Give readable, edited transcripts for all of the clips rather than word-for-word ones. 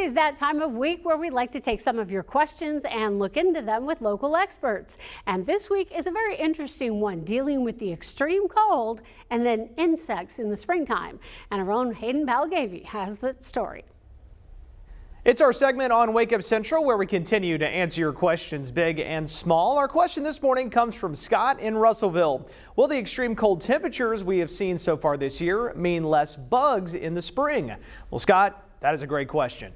Friday is that time of week where we like to take some of your questions and look into them with local experts. And this week is a very interesting one, dealing with the extreme cold and then insects in the springtime. And our own Hayden Balgavy has the story. It's our segment on Wake Up Central where we continue to answer your questions big and small. Our question this morning comes from Scott in Russellville. Will the extreme cold temperatures we have seen so far this year mean less bugs in the spring? Well, Scott, that is a great question.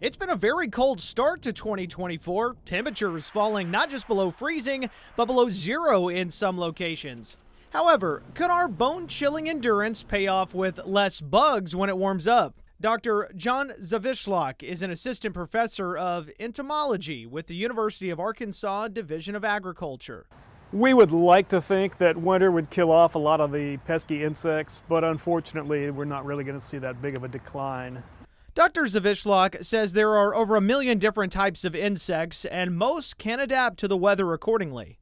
It's been a very cold start to 2024. Temperatures falling not just below freezing, but below zero in some locations. However, could our bone-chilling endurance pay off with less bugs when it warms up? Dr. John Zawishlak is an assistant professor of entomology with the University of Arkansas Division of Agriculture. We would like to think that winter would kill off a lot of the pesky insects, but unfortunately we're not really going to see that big of a decline. Dr. Zawishlak says there are over 1 million different types of insects, and most can adapt to the weather accordingly.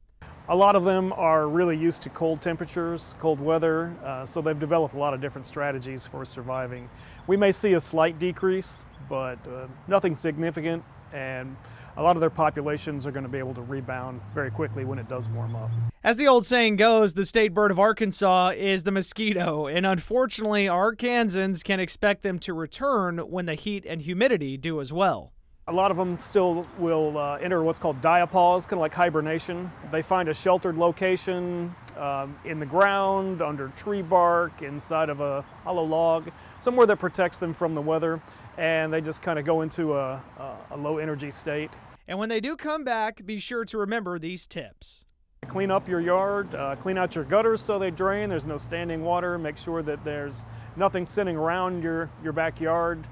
A lot of them are really used to cold temperatures, cold weather, so they've developed a lot of different strategies for surviving. We may see a slight decrease, but nothing significant, and a lot of their populations are going to be able to rebound very quickly when it does warm up. As the old saying goes, the state bird of Arkansas is the mosquito, and unfortunately Arkansans can expect them to return when the heat and humidity do as well. A lot of them still will enter what's called diapause, kind of like hibernation. They find a sheltered location in the ground, under tree bark, inside of a hollow log, somewhere that protects them from the weather, and they just kind of go into a low energy state. And when they do come back, be sure to remember these tips. Clean up your yard, clean out your gutters so they drain, there's no standing water, make sure that there's nothing sitting around your backyard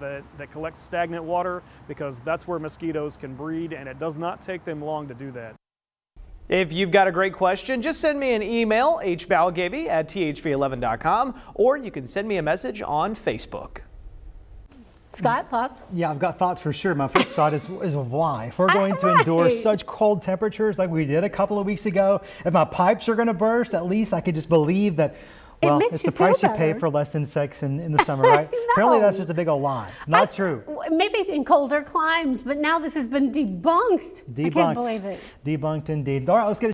that collects stagnant water, because that's where mosquitoes can breed, and it does not take them long to do that. If you've got a great question, just send me an email, hbalgavy@thv11.com, or you can send me a message on Facebook. Scott, thoughts? Yeah, I've got thoughts for sure. My first thought is why. If we're going to endure such cold temperatures like we did a couple of weeks ago, if my pipes are going to burst, at least I could just believe that, well, it's the price you pay for less insects in the summer, right? No. Apparently that's just a big old lie. Not true. Maybe in colder climes, but now this has been debunked. I can't believe it. Debunked indeed. All right, let's get